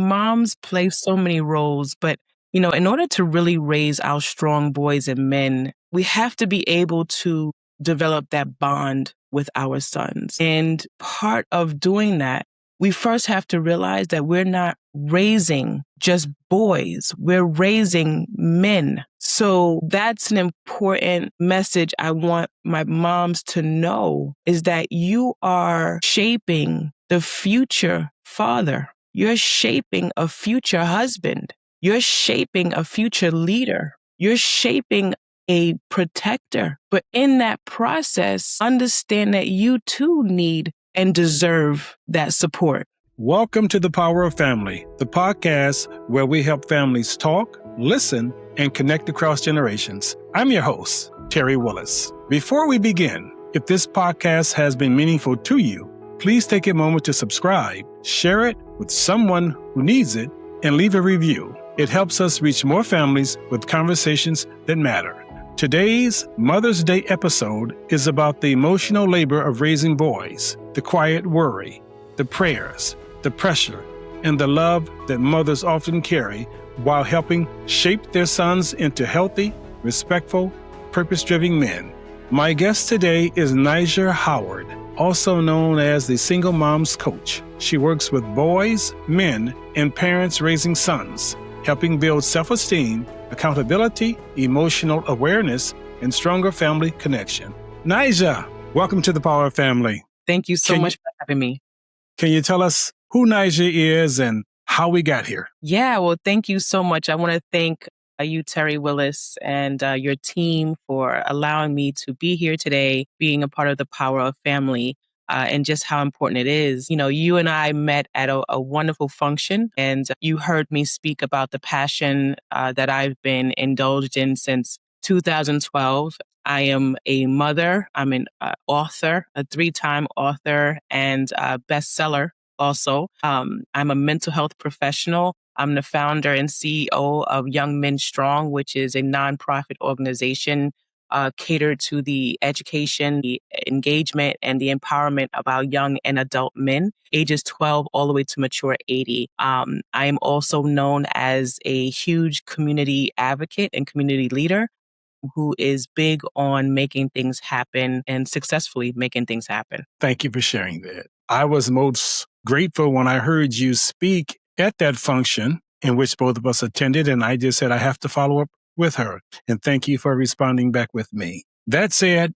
Moms play so many roles, but in order to really raise our strong boys and men, we have to be able to develop that bond with our sons. And part of doing that, we first have to realize that we're not raising just boys, we're raising men. So that's an important message I want my moms to know, is that you are shaping the future father. You're shaping a future husband. You're shaping a future leader. You're shaping a protector. But in that process, understand that you too need and deserve that support. Welcome to The Power of Family, the podcast where we help families talk, listen, and connect across generations. I'm your host, Terry Willis. Before we begin, if this podcast has been meaningful to you, please take a moment to subscribe, share it with someone who needs it, and leave a review. It helps us reach more families with conversations that matter. Today's Mother's Day episode is about the emotional labor of raising boys, the quiet worry, the prayers, the pressure, and the love that mothers often carry while helping shape their sons into healthy, respectful, purpose-driven men. My guest today is Nijaah Howard, also known as the Single Moms Coach. She works with boys, men, and parents raising sons, helping build self-esteem, accountability, emotional awareness, and stronger family connection. Nijah, welcome to The Power of Family. Thank you so much for having me. Can you tell us who Nijah is and how we got here? Yeah, well, thank you so much. I want to thank you, Terry Willis, and your team for allowing me to be here today, being a part of The Power of Family. And just how important it is. You and I met at a wonderful function, and you heard me speak about the passion that I've been indulged in since 2012. I am a mother. I'm an author, a 3-time author, and bestseller also. I'm a mental health professional. I'm the founder and CEO of Young Men Strong, which is a nonprofit organization catered to the education, the engagement, and the empowerment of our young and adult men, ages 12 all the way to mature 80. I am also known as a huge community advocate and community leader who is big on making things happen and successfully making things happen. Thank you for sharing that. I was most grateful when I heard you speak at that function in which both of us attended, and I just said I have to follow up with her. And thank you for responding back with me. That said,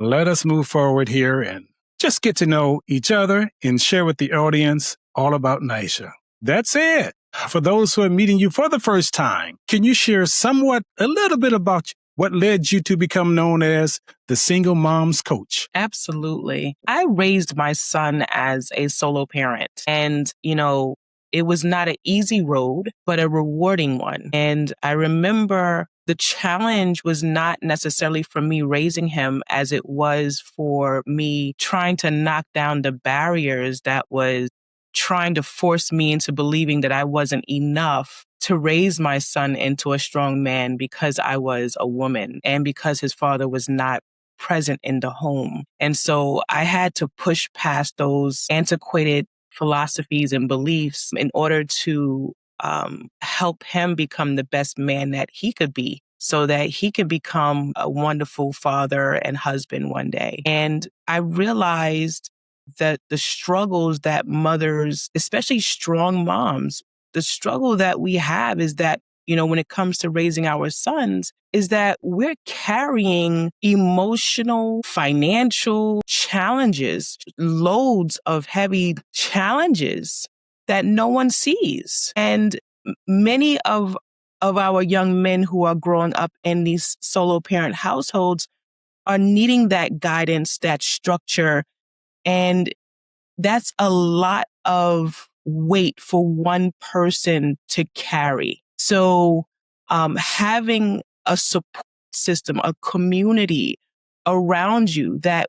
let us move forward here and just get to know each other and share with the audience all about Nijah. That said, for those who are meeting you for the first time, can you share a little bit about what led you to become known as the Single Moms Coach? Absolutely. I raised my son as a solo parent, and, it was not an easy road, but a rewarding one. And I remember the challenge was not necessarily for me raising him as it was for me trying to knock down the barriers that was trying to force me into believing that I wasn't enough to raise my son into a strong man because I was a woman and because his father was not present in the home. And so I had to push past those antiquated philosophies and beliefs in order to help him become the best man that he could be so that he could become a wonderful father and husband one day. And I realized that the struggles that mothers, especially strong moms, the struggle that we have is that, when it comes to raising our sons, is that we're carrying emotional, financial challenges, loads of heavy challenges that no one sees. And many of our young men who are growing up in these solo parent households are needing that guidance, that structure. And that's a lot of weight for one person to carry. So having a support system, a community around you that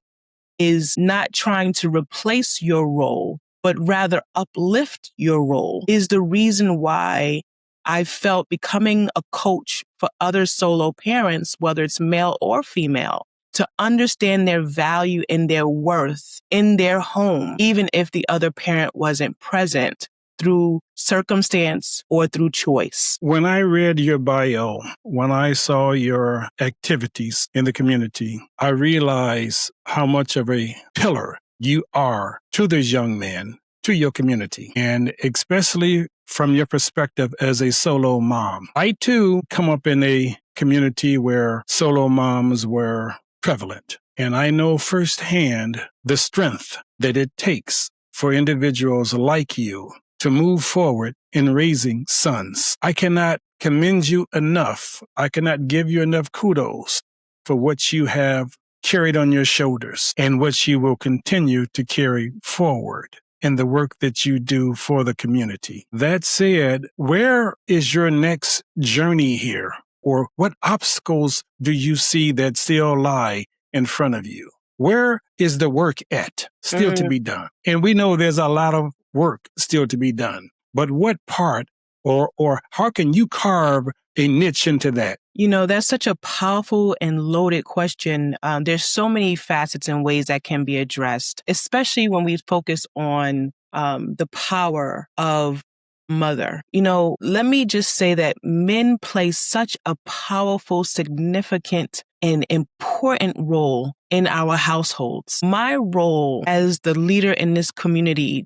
is not trying to replace your role, but rather uplift your role is the reason why I felt becoming a coach for other solo parents, whether it's male or female, to understand their value and their worth in their home, even if the other parent wasn't present, through circumstance or through choice. When I read your bio, when I saw your activities in the community, I realized how much of a pillar you are to these young men, to your community, and especially from your perspective as a solo mom. I too come up in a community where solo moms were prevalent, and I know firsthand the strength that it takes for individuals like you to move forward in raising sons. I cannot commend you enough. I cannot give you enough kudos for what you have carried on your shoulders and what you will continue to carry forward in the work that you do for the community. That said, where is your next journey here? Or what obstacles do you see that still lie in front of you? Where is the work at still to be done? And we know there's a lot of work still to be done. But what part or how can you carve a niche into that? You know, that's such a powerful and loaded question. There's so many facets and ways that can be addressed, especially when we focus on the power of mother. You know, let me just say that men play such a powerful, significant, and important role in our households. My role as the leader in this community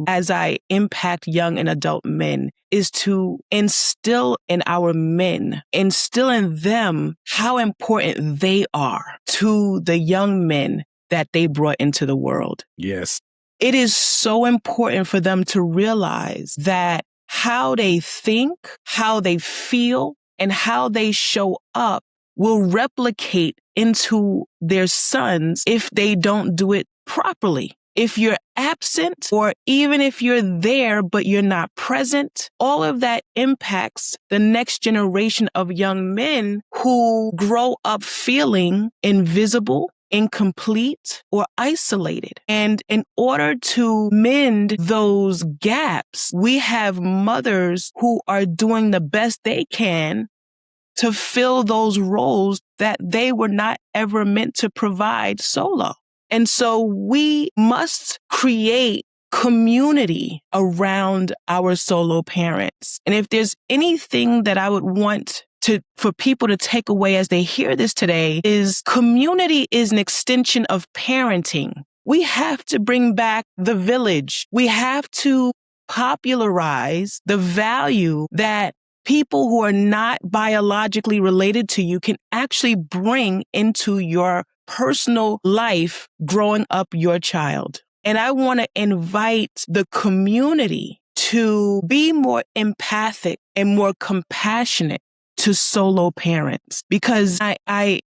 as I impact young and adult men is to instill in our men, instill in them how important they are to the young men that they brought into the world. Yes. It is so important for them to realize that how they think, how they feel, and how they show up will replicate into their sons if they don't do it properly. If you're absent, or even if you're there but you're not present, all of that impacts the next generation of young men who grow up feeling invisible, incomplete, or isolated. And in order to mend those gaps, we have mothers who are doing the best they can to fill those roles that they were not ever meant to provide solo. And so we must create community around our solo parents. And if there's anything that I would want for people to take away as they hear this today, is community is an extension of parenting. We have to bring back the village. We have to popularize the value that people who are not biologically related to you can actually bring into your personal life growing up your child. And I want to invite the community to be more empathic and more compassionate to solo parents, because I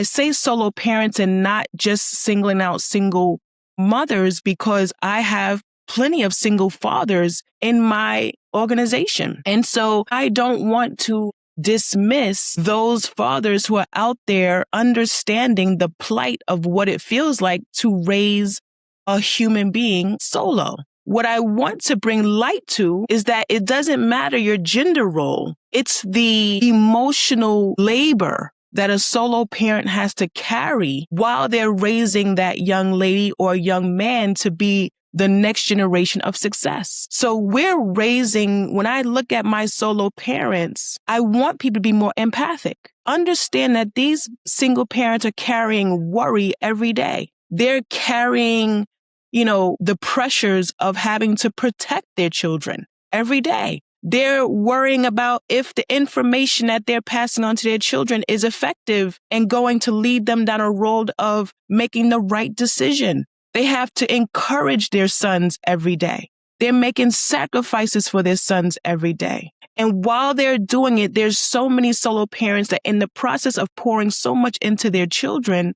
say solo parents and not just singling out single mothers, because I have plenty of single fathers in my organization. And so I don't want to dismiss those fathers who are out there understanding the plight of what it feels like to raise a human being solo. What I want to bring light to is that it doesn't matter your gender role. It's the emotional labor that a solo parent has to carry while they're raising that young lady or young man to be the next generation of success. So when I look at my solo parents, I want people to be more empathic. Understand that these single parents are carrying worry every day. They're carrying, the pressures of having to protect their children every day. They're worrying about if the information that they're passing on to their children is effective and going to lead them down a road of making the right decision. They have to encourage their sons every day. They're making sacrifices for their sons every day. And while they're doing it, there's so many solo parents that in the process of pouring so much into their children,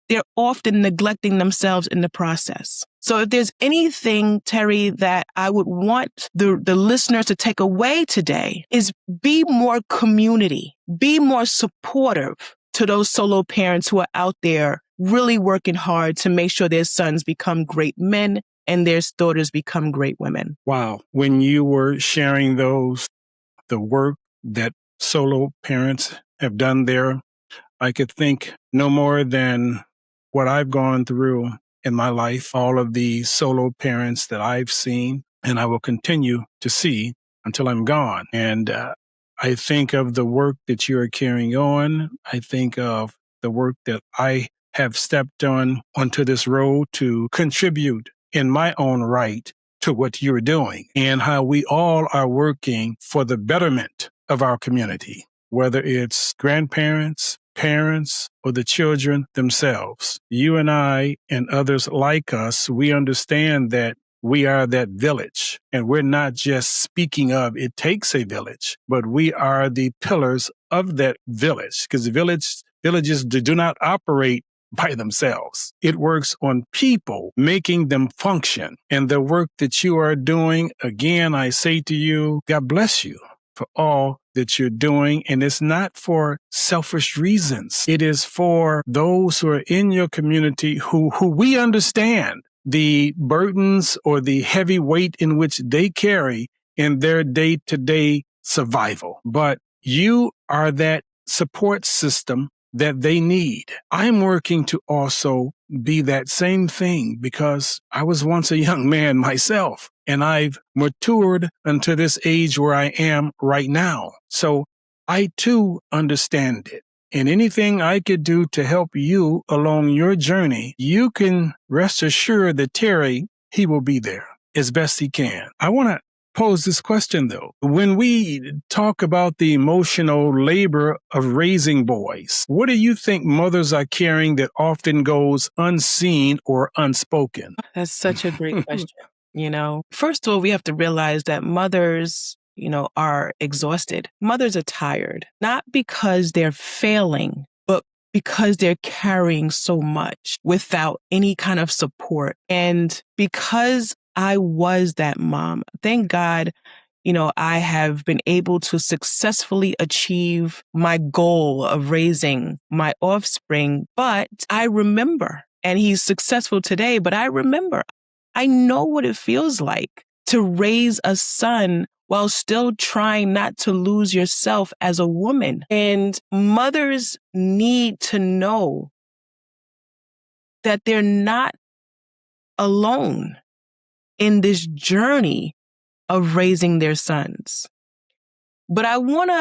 they're often neglecting themselves in the process. So if there's anything, Terry, that I would want the listeners to take away today is be more community, be more supportive to those solo parents who are out there really working hard to make sure their sons become great men and their daughters become great women. Wow. When you were sharing the work that solo parents have done there, I could think no more than what I've gone through in my life, all of the solo parents that I've seen and I will continue to see until I'm gone. And I think of the work that you are carrying on. I think of the work that I have stepped onto this road to contribute in my own right to what you're doing, and how we all are working for the betterment of our community, whether it's grandparents, parents, or the children themselves. You and I and others like us, we understand that we are that village, and we're not just speaking of it takes a village, but we are the pillars of that village, because villages do not operate by themselves. It works on people, making them function. And the work that you are doing, again, I say to you, God bless you for all that you're doing. And it's not for selfish reasons. It is for those who are in your community who we understand the burdens or the heavy weight in which they carry in their day-to-day survival. But you are that support system that they need. I'm working to also be that same thing, because I was once a young man myself, and I've matured unto this age where I am right now. So I too understand it. And anything I could do to help you along your journey, you can rest assured that Terry, he will be there as best he can. I want to pose this question, though. When we talk about the emotional labor of raising boys, what do you think mothers are carrying that often goes unseen or unspoken? That's such a great question. First of all, we have to realize that mothers, are exhausted. Mothers are tired, not because they're failing, but because they're carrying so much without any kind of support. And because I was that mom, thank God, I have been able to successfully achieve my goal of raising my offspring. But I remember, and he's successful today, but I remember, I know what it feels like to raise a son while still trying not to lose yourself as a woman. And mothers need to know that they're not alone in this journey of raising their sons. But I want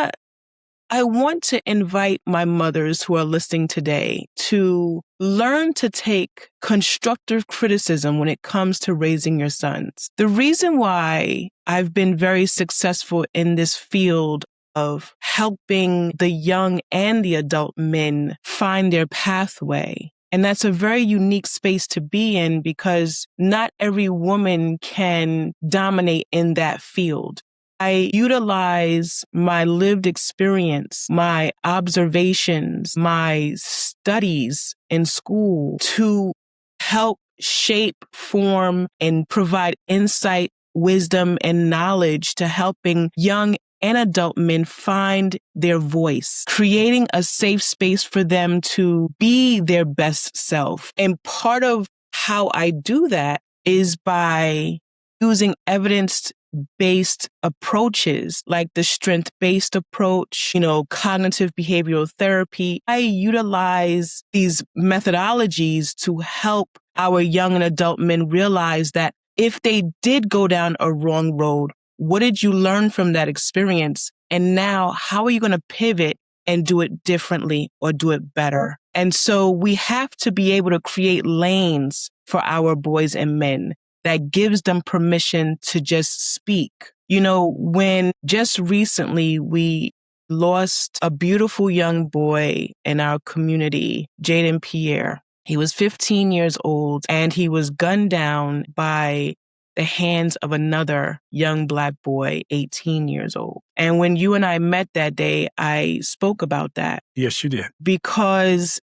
to invite my mothers who are listening today to learn to take constructive criticism when it comes to raising your sons. The reason why I've been very successful in this field of helping the young and the adult men find their pathway, and that's a very unique space to be in, because not every woman can dominate in that field. I utilize my lived experience, my observations, my studies in school to help shape, form, and provide insight, wisdom, and knowledge to helping young and adult men find their voice, creating a safe space for them to be their best self. And part of how I do that is by using evidence-based approaches like the strength-based approach, cognitive behavioral therapy. I utilize these methodologies to help our young and adult men realize that if they did go down a wrong road, what did you learn from that experience? And now, how are you going to pivot and do it differently or do it better? And so we have to be able to create lanes for our boys and men that gives them permission to just speak. When just recently we lost a beautiful young boy in our community, Jaden Pierre. He was 15 years old, and he was gunned down by the hands of another young Black boy, 18 years old. And when you and I met that day, I spoke about that. Yes, you did.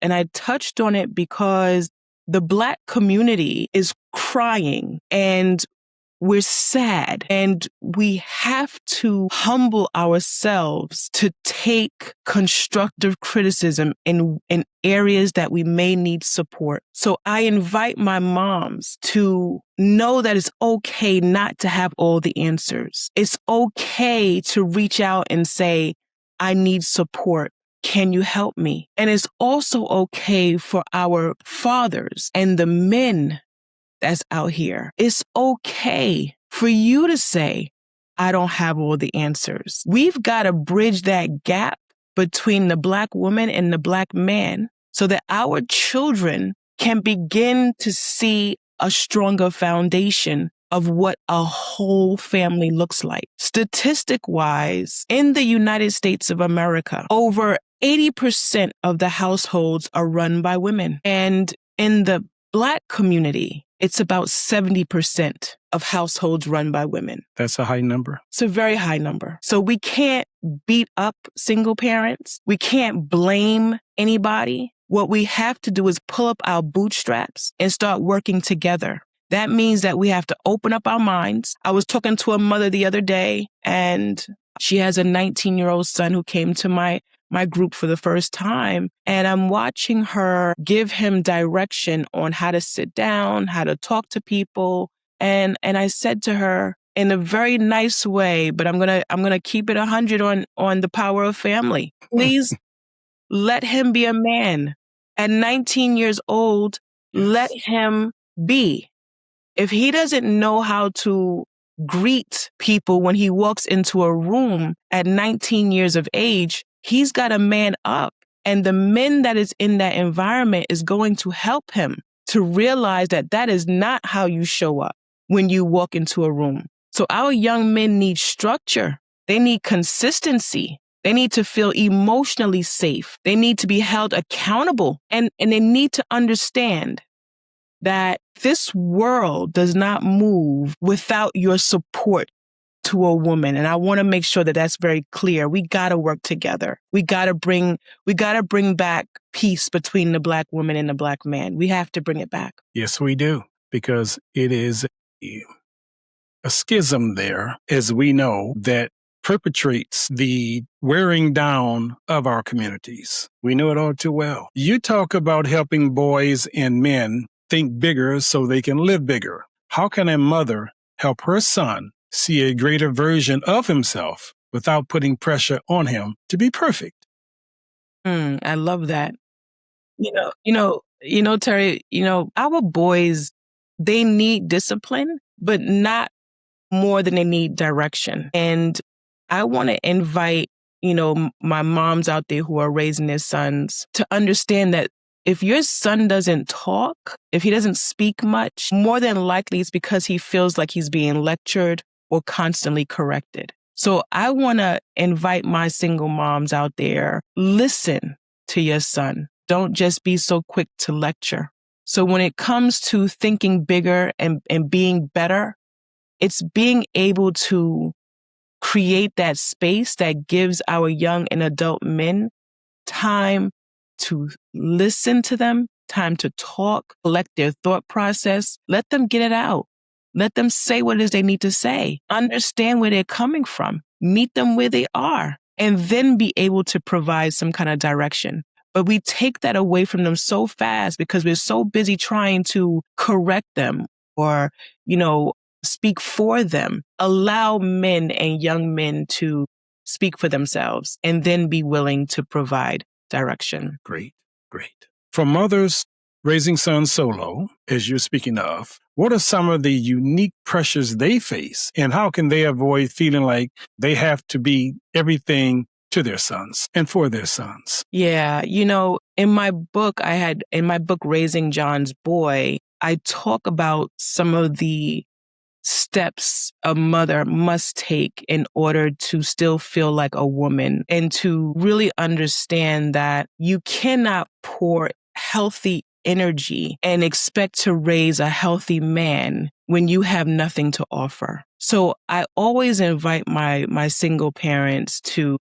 And I touched on it because the Black community is crying, and we're sad, and we have to humble ourselves to take constructive criticism in areas that we may need support. So I invite my moms to know that it's okay not to have all the answers. It's okay to reach out and say, I need support. Can you help me? And it's also okay for our fathers and the men that's out here. It's okay for you to say, I don't have all the answers. We've got to bridge that gap between the Black woman and the Black man so that our children can begin to see a stronger foundation of what a whole family looks like. Statistic-wise, in the United States of America, over 80% of the households are run by women. And in the Black community, it's about 70% of households run by women. That's a high number. It's a very high number. So we can't beat up single parents. We can't blame anybody. What we have to do is pull up our bootstraps and start working together. That means that we have to open up our minds. I was talking to a mother the other day, and she has a 19-year-old son who came to my group for the first time. And I'm watching her give him direction on how to sit down, how to talk to people. And I said to her in a very nice way, but I'm gonna keep it 100 on the power of family. Please let him be a man. At 19 years old, let him be. If he doesn't know how to greet people when he walks into a room at 19 years of age, he's got to man up. And the men that is in that environment is going to help him to realize that that is not how you show up when you walk into a room. So our young men need structure. They need consistency. They need to feel emotionally safe. They need to be held accountable. And they need to understand that this world does not move without your support to a woman. And I want to make sure that that's very clear. We got to work together. We got to bring back peace between the Black woman and the Black man. We have to bring it back. Yes, we do, because it is a schism there, as we know, that perpetrates the wearing down of our communities. We know it all too well. You talk about helping boys and men think bigger so they can live bigger. How can a mother help her son see a greater version of himself without putting pressure on him to be perfect? I love that. Terry, our boys, they need discipline, but not more than they need direction. And I want to invite, my moms out there who are raising their sons to understand that if your son doesn't talk, if he doesn't speak much, more than likely it's because he feels like he's being lectured or constantly corrected. So I want to invite my single moms out there, listen to your son. Don't just be so quick to lecture. So when it comes to thinking bigger and being better, it's being able to create that space that gives our young and adult men time to listen to them, time to talk, collect their thought process. Let them get it out. Let them say what it is they need to say. Understand where they're coming from. Meet them where they are, and then be able to provide some kind of direction. But we take that away from them so fast because we're so busy trying to correct them or, speak for them. Allow men and young men to speak for themselves and then be willing to provide direction. Great. For mothers raising sons solo, as you're speaking of, what are some of the unique pressures they face, and how can they avoid feeling like they have to be everything to their sons and for their sons? Yeah. In my book, Raising John's Boy, I talk about some of the steps a mother must take in order to still feel like a woman and to really understand that you cannot pour healthy energy and expect to raise a healthy man when you have nothing to offer. So I always invite my single parents to,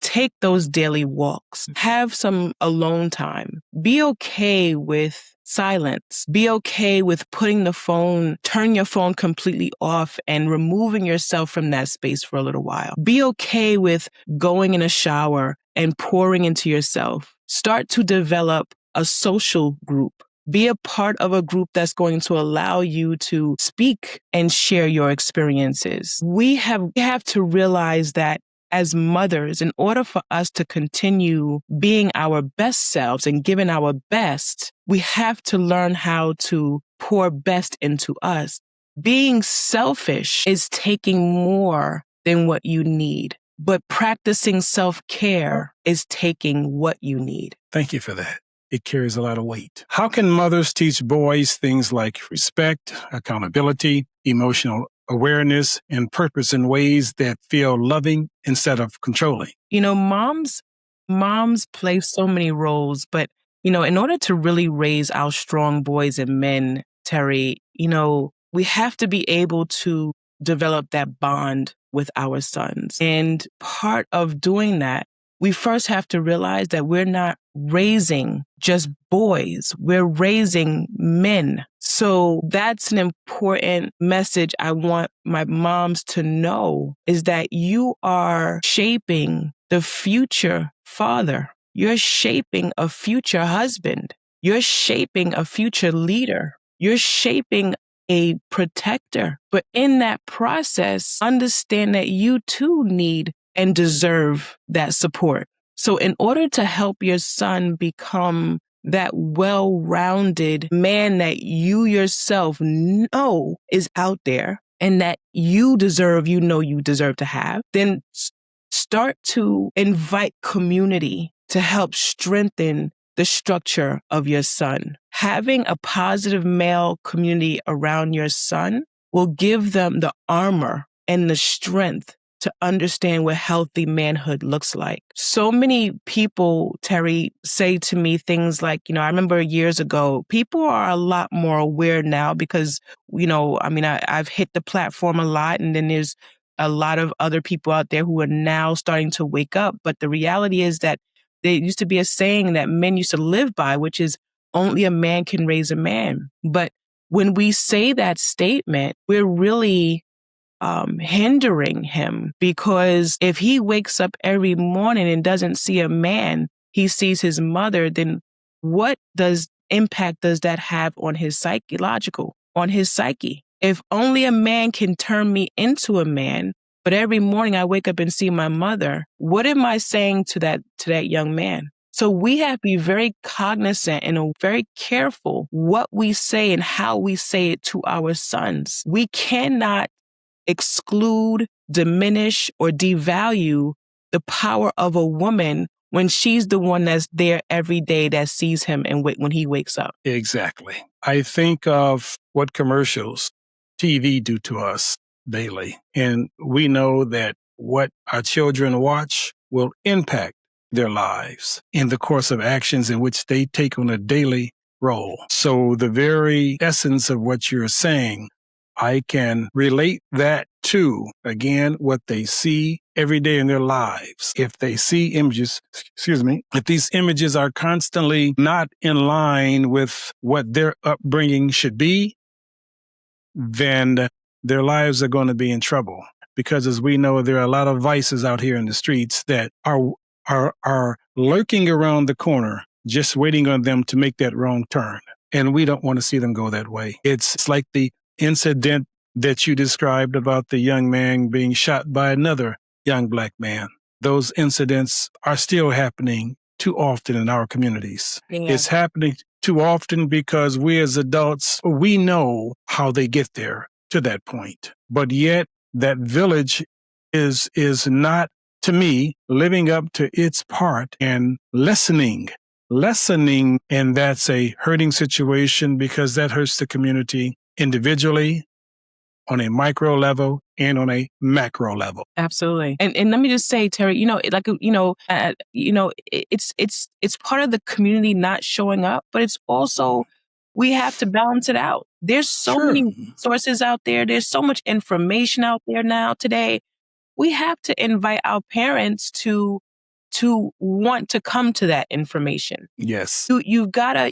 take those daily walks, have some alone time, be okay with silence, be okay with turn your phone completely off and removing yourself from that space for a little while. Be okay with going in a shower and pouring into yourself. Start to develop a social group. Be a part of a group that's going to allow you to speak and share your experiences. We have to realize that as mothers, in order for us to continue being our best selves and giving our best, we have to learn how to pour best into us. being selfish is taking more than what you need, but practicing self-care is taking what you need. Thank you for that. It carries a lot of weight. How can mothers teach boys things like respect, accountability, emotional awareness, and purpose in ways that feel loving instead of controlling? Moms play so many roles, but in order to really raise our strong boys and men, Terry, we have to be able to develop that bond with our sons. And part of doing that, we first have to realize that we're not raising just boys, we're raising men. So that's an important message I want my moms to know, is that you are shaping the future father. You're shaping a future husband. You're shaping a future leader. You're shaping a protector. But in that process, understand that you too need and deserve that support. So in order to help your son become that well-rounded man that you yourself know is out there and that you deserve to have, then start to invite community to help strengthen the structure of your son. Having a positive male community around your son will give them the armor and the strength to understand what healthy manhood looks like. So many people, Terry, say to me things like, I remember years ago, people are a lot more aware now because, I've hit the platform a lot, and then there's a lot of other people out there who are now starting to wake up. But the reality is that there used to be a saying that men used to live by, which is only a man can raise a man. But when we say that statement, we're really hindering him, because if he wakes up every morning and doesn't see a man, he sees his mother, then what impact does that have on his psyche? If only a man can turn me into a man, but every morning I wake up and see my mother, what am I saying to that young man? So we have to be very cognizant and very careful what we say and how we say it to our sons. We cannot exclude, diminish, or devalue the power of a woman when she's the one that's there every day that sees him and when he wakes up. Exactly. I think of what commercials, TV do to us daily. And we know that what our children watch will impact their lives in the course of actions in which they take on a daily role. So the very essence of what you're saying, I can relate that to, again, what they see every day in their lives. If they see images, if these images are constantly not in line with what their upbringing should be, then their lives are going to be in trouble. Because as we know, there are a lot of vices out here in the streets that are lurking around the corner, just waiting on them to make that wrong turn. And we don't want to see them go that way. It's like the incident that you described about the young man being shot by another young black man. Those incidents are still happening too often in our communities. Yeah. It's happening too often because we as adults, we know how they get there to that point. But yet that village is not, to me, living up to its part and lessening. And that's a hurting situation because that hurts the community individually, on a micro level, and on a macro level. Absolutely. And let me just say, Terry, it's part of the community not showing up, but it's also, we have to balance it out. There's so many sources out there. There's so much information out there now today. We have to invite our parents to want to come to that information. Yes. You've gotta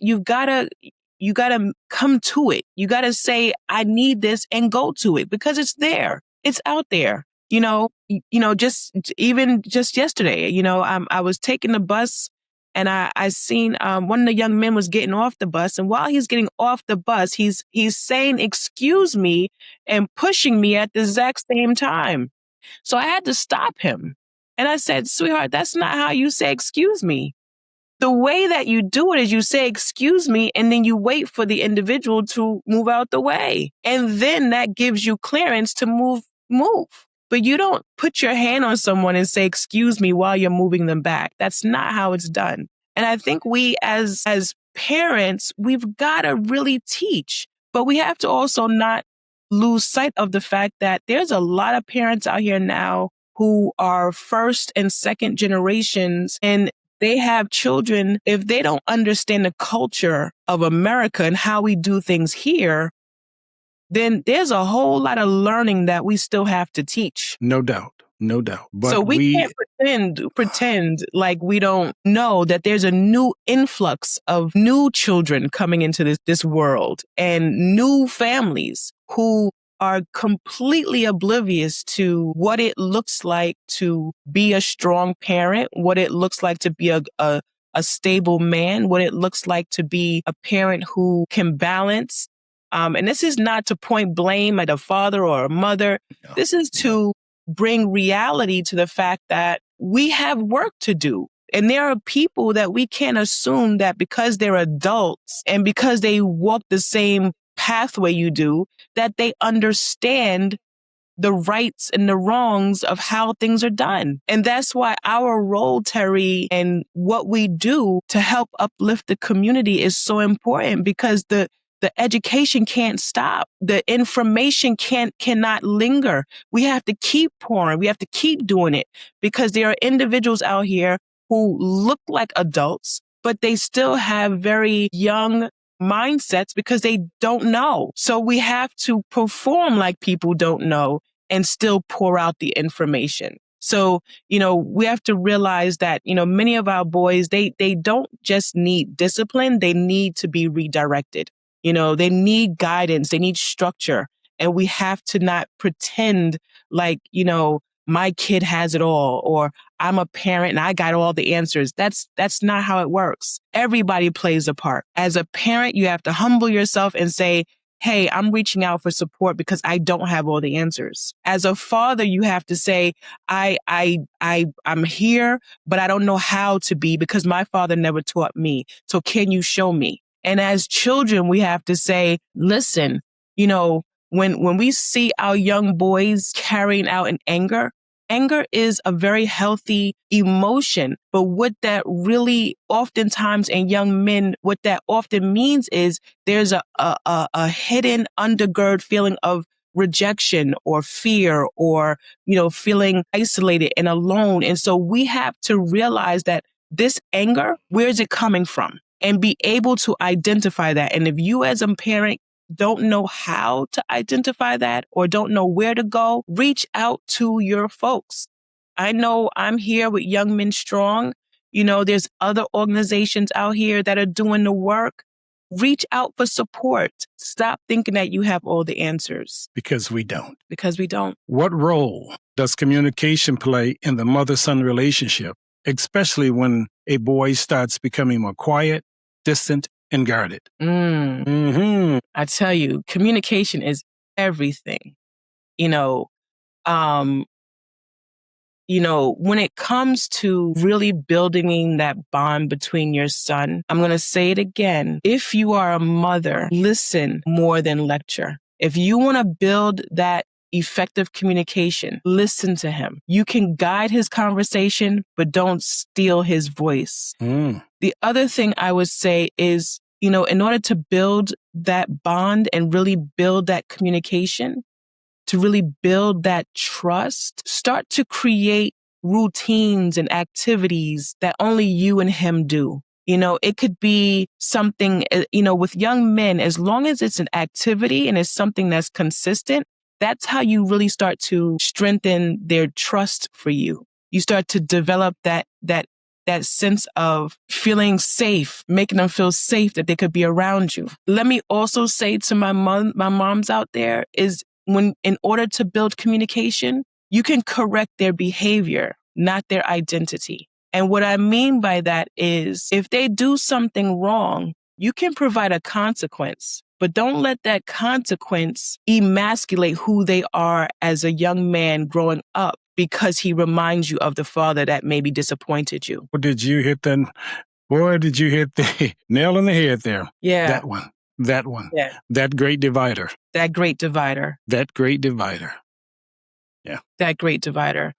come to it. You gotta say, I need this, and go to it, because it's there. It's out there. Just yesterday, I was taking the bus, and I seen one of the young men was getting off the bus, and while he's getting off the bus, he's saying, "Excuse me," and pushing me at the exact same time. So I had to stop him. And I said, "Sweetheart, that's not how you say excuse me. the way that you do it is you say, excuse me, and then you wait for the individual to move out the way. And then that gives you clearance to move. But you don't put your hand on someone and say, excuse me, while you're moving them back. That's not how it's done. And I think we as parents, we've got to really teach, but we have to also not lose sight of the fact that there's a lot of parents out here now who are first and second generations, and they have children. If they don't understand the culture of America and how we do things here, then there's a whole lot of learning that we still have to teach. No doubt. No doubt. But so we can't pretend like we don't know that there's a new influx of new children coming into this world and new families who are completely oblivious to what it looks like to be a strong parent, what it looks like to be a stable man, what it looks like to be a parent who can balance. And this is not to point blame at a father or a mother. No. This is to bring reality to the fact that we have work to do. And there are people that we can't assume that because they're adults and because they walk the same pathway you do, that they understand the rights and the wrongs of how things are done. And that's why our role, Terry, and what we do to help uplift the community is so important, because the education can't stop. The information cannot linger. We have to keep pouring. We have to keep doing it, because there are individuals out here who look like adults, but they still have very young mindsets because they don't know. So we have to perform like people don't know and still pour out the information. So, we have to realize that, many of our boys, they don't just need discipline. They need to be redirected. They need guidance, they need structure, and we have to not pretend like, my kid has it all, or I'm a parent and I got all the answers. That's not how it works. Everybody plays a part. As a parent, you have to humble yourself and say, hey, I'm reaching out for support because I don't have all the answers. As a father, you have to say, I'm here, but I don't know how to be because my father never taught me. So can you show me? And as children, we have to say, listen, when we see our young boys carrying out in anger is a very healthy emotion. But what that really oftentimes in young men, what that often means is there's a hidden undergird feeling of rejection or fear or, feeling isolated and alone. And so we have to realize that this anger, where is it coming from? And be able to identify that. And if you as a parent don't know how to identify that or don't know where to go, reach out to your folks. I know I'm here with Young Men Strong. There's other organizations out here that are doing the work. Reach out for support. Stop thinking that you have all the answers. Because we don't. What role does communication play in the mother-son relationship, especially when a boy starts becoming more quiet, distant, and guarded? I tell you, communication is everything. When it comes to really building that bond between your son, I'm going to say it again. If you are a mother, listen more than lecture. If you want to build that effective communication, listen to him. You can guide his conversation, but don't steal his voice. The other thing I would say is, in order to build that bond and really build that communication, to really build that trust, start to create routines and activities that only you and him do. It could be something, with young men, as long as it's an activity and it's something that's consistent, that's how you really start to strengthen their trust for you. You start to develop that sense of feeling safe, making them feel safe that they could be around you. Let me also say to my moms out there is in order to build communication, you can correct their behavior, not their identity. And what I mean by that is if they do something wrong, you can provide a consequence, but don't let that consequence emasculate who they are as a young man growing up because he reminds you of the father that maybe disappointed you. Well, did you hit that Boy, did you hit the nail on the head there. Yeah. That one. Yeah. That great divider. That great divider. That great divider. Yeah. That great divider.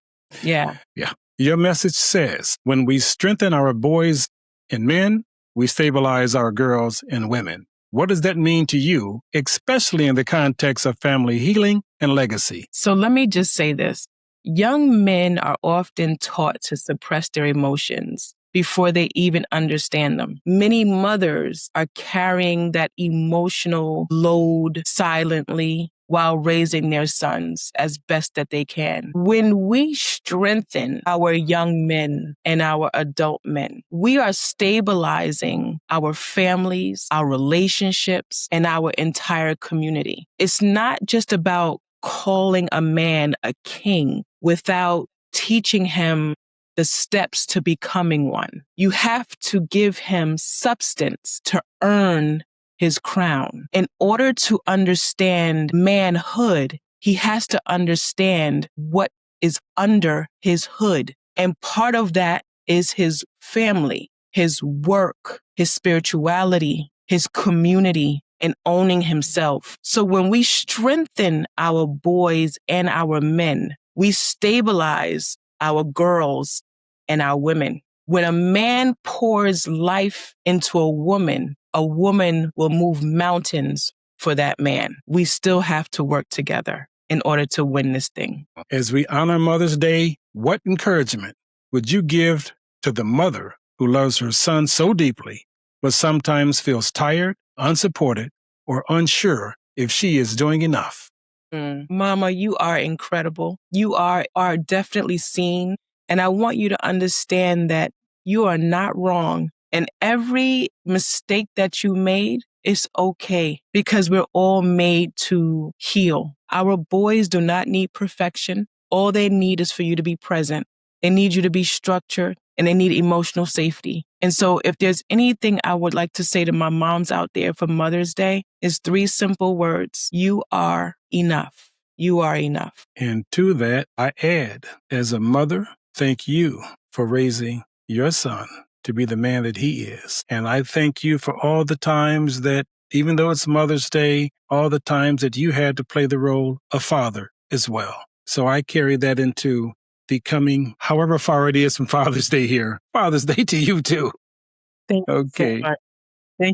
Yeah. Yeah. Your message says, when we strengthen our boys and men, we stabilize our girls and women. What does that mean to you, especially in the context of family healing and legacy? So let me just say this. Young men are often taught to suppress their emotions before they even understand them. Many mothers are carrying that emotional load silently while raising their sons as best that they can. When we strengthen our young men and our adult men, we are stabilizing our families, our relationships, and our entire community. It's not just about calling a man a king without teaching him the steps to becoming one. You have to give him substance to earn his crown. In order to understand manhood, he has to understand what is under his hood. And part of that is his family, his work, his spirituality, his community, and owning himself. So when we strengthen our boys and our men, we stabilize our girls and our women. When a man pours life into a woman will move mountains for that man. We still have to work together in order to win this thing. As we honor Mother's Day, what encouragement would you give to the mother who loves her son so deeply, but sometimes feels tired, unsupported, or unsure if she is doing enough? Mama, you are incredible. You are definitely seen. And I want you to understand that you are not wrong. And every mistake that you made is okay because we're all made to heal. Our boys do not need perfection. All they need is for you to be present. They need you to be structured and they need emotional safety. And so if there's anything I would like to say to my moms out there for Mother's Day, is 3 simple words. You are enough. You are enough. And to that, I add, as a mother, thank you for raising your son to be the man that he is. And I thank you for all the times that, even though it's Mother's Day, all the times that you had to play the role of father as well. So I carry that into the coming, however far it is from Father's Day here. Father's Day to you too. Thank you so much.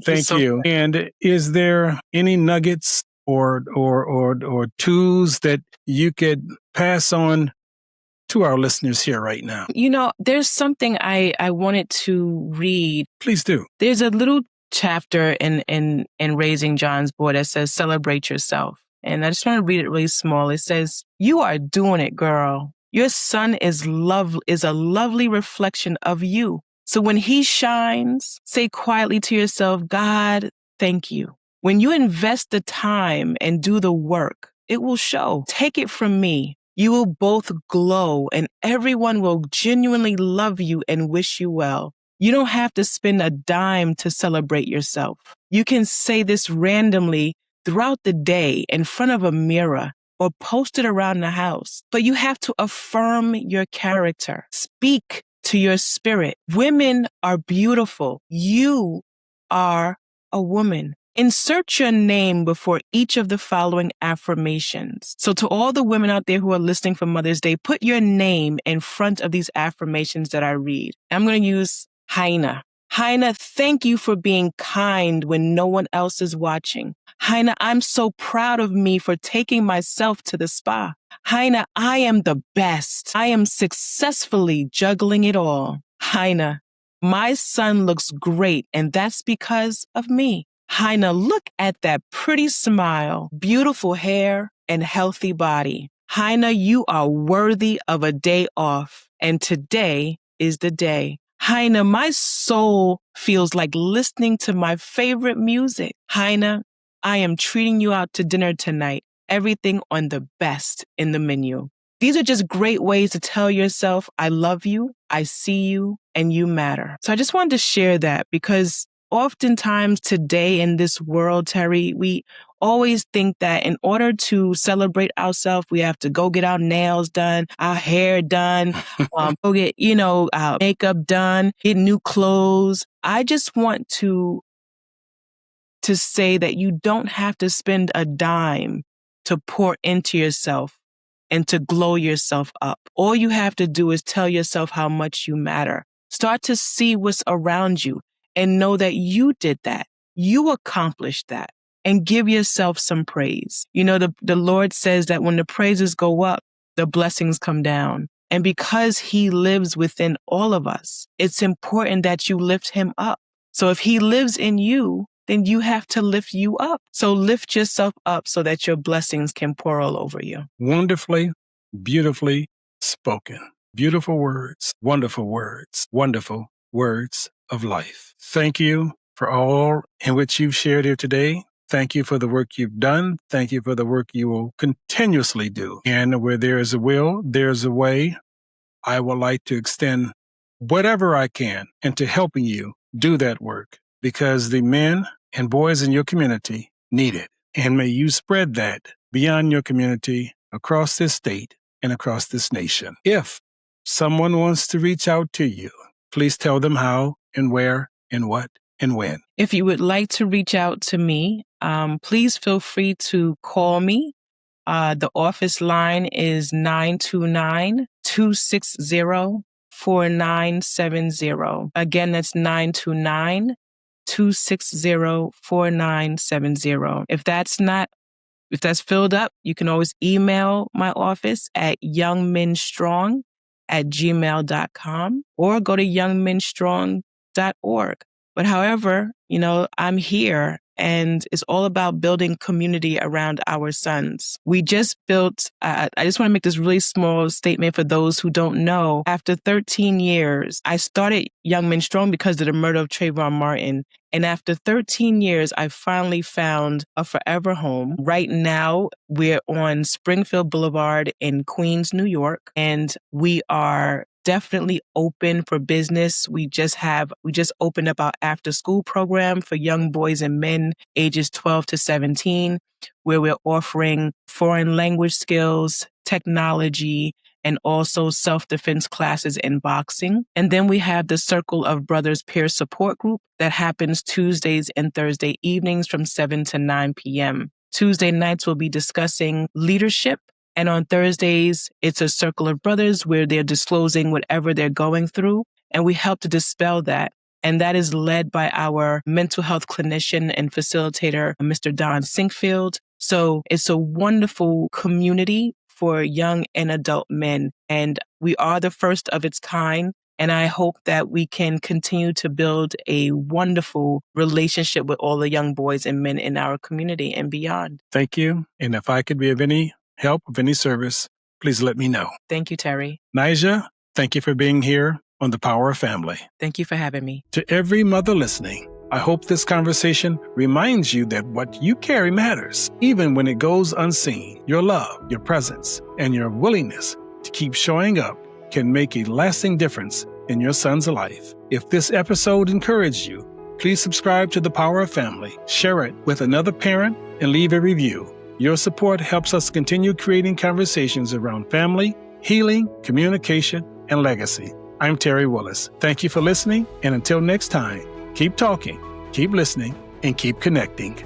Thank you. And is there any nuggets or tools that you could pass on to our listeners here right now? You know, there's something I wanted to read. Please do. There's a little chapter in Raising John's Boy that says, celebrate yourself. And I just want to read it really small. It says, you are doing it, girl. Your son is a lovely reflection of you. So when he shines, say quietly to yourself, God, thank you. When you invest the time and do the work, it will show. Take it from me. You will both glow and everyone will genuinely love you and wish you well. You don't have to spend a dime to celebrate yourself. You can say this randomly throughout the day in front of a mirror or post it around the house. But you have to affirm your character. Speak to your spirit. Women are beautiful. You are a woman. Insert your name before each of the following affirmations. So to all the women out there who are listening for Mother's Day, put your name in front of these affirmations that I read. I'm going to use Haina. Haina, thank you for being kind when no one else is watching. Haina, I'm so proud of me for taking myself to the spa. Haina, I am the best. I am successfully juggling it all. Haina, my son looks great, and that's because of me. Haina, look at that pretty smile, beautiful hair, and healthy body. Haina, you are worthy of a day off, and today is the day. Haina, my soul feels like listening to my favorite music. Haina, I am treating you out to dinner tonight. Everything on the best in the menu. These are just great ways to tell yourself, I love you, I see you, and you matter. So I just wanted to share that because oftentimes today in this world, Terry, we always think that in order to celebrate ourselves, we have to go get our nails done, our hair done, go get, our makeup done, get new clothes. I just want to say that you don't have to spend a dime to pour into yourself and to glow yourself up. All you have to do is tell yourself how much you matter. Start to see what's around you and know that you did that. You accomplished that, and give yourself some praise. The Lord says that when the praises go up, the blessings come down. And because He lives within all of us, it's important that you lift Him up. So if He lives in you, then you have to lift you up. So lift yourself up so that your blessings can pour all over you. Wonderfully, beautifully spoken. Beautiful words, wonderful words of life. Thank you for all in which you've shared here today. Thank you for the work you've done. Thank you for the work you will continuously do. And where there is a will, there's a way. I would like to extend whatever I can into helping you do that work, because the men and boys in your community need it. And may you spread that beyond your community, across this state and across this nation. If someone wants to reach out to you, please tell them how and where and what and when. If you would like to reach out to me, please feel free to call me. The office line is 929-260-4970. Again, that's 929-260-4970. If that's filled up, you can always email my office at youngmenstrong@gmail.com or go to youngmenstrong.org. But however, I'm here, and it's all about building community around our sons. We just built, I just want to make this really small statement for those who don't know. After 13 years, I started Young Men Strong because of the murder of Trayvon Martin. And after 13 years, I finally found a forever home. Right now, we're on Springfield Boulevard in Queens, New York, and we are definitely open for business. We just opened up our after school program for young boys and men ages 12 to 17, where we're offering foreign language skills, technology, and also self-defense classes in boxing. And then we have the Circle of Brothers Peer Support Group that happens Tuesdays and Thursday evenings from 7 to 9 p.m. Tuesday nights we'll be discussing leadership. And on Thursdays, it's a circle of brothers where they're disclosing whatever they're going through. And we help to dispel that. And that is led by our mental health clinician and facilitator, Mr. Don Sinkfield. So it's a wonderful community for young and adult men. And we are the first of its kind. And I hope that we can continue to build a wonderful relationship with all the young boys and men in our community and beyond. Thank you. And if I could be of any help, of any service, please let me know. Thank you, Terry. Nijah, thank you for being here on The Power of Family. Thank you for having me. To every mother listening, I hope this conversation reminds you that what you carry matters, even when it goes unseen. Your love, your presence, and your willingness to keep showing up can make a lasting difference in your son's life. If this episode encouraged you, please subscribe to The Power of Family, share it with another parent, and leave a review. Your support helps us continue creating conversations around family, healing, communication, and legacy. I'm Terry Willis. Thank you for listening, and until next time, keep talking, keep listening, and keep connecting.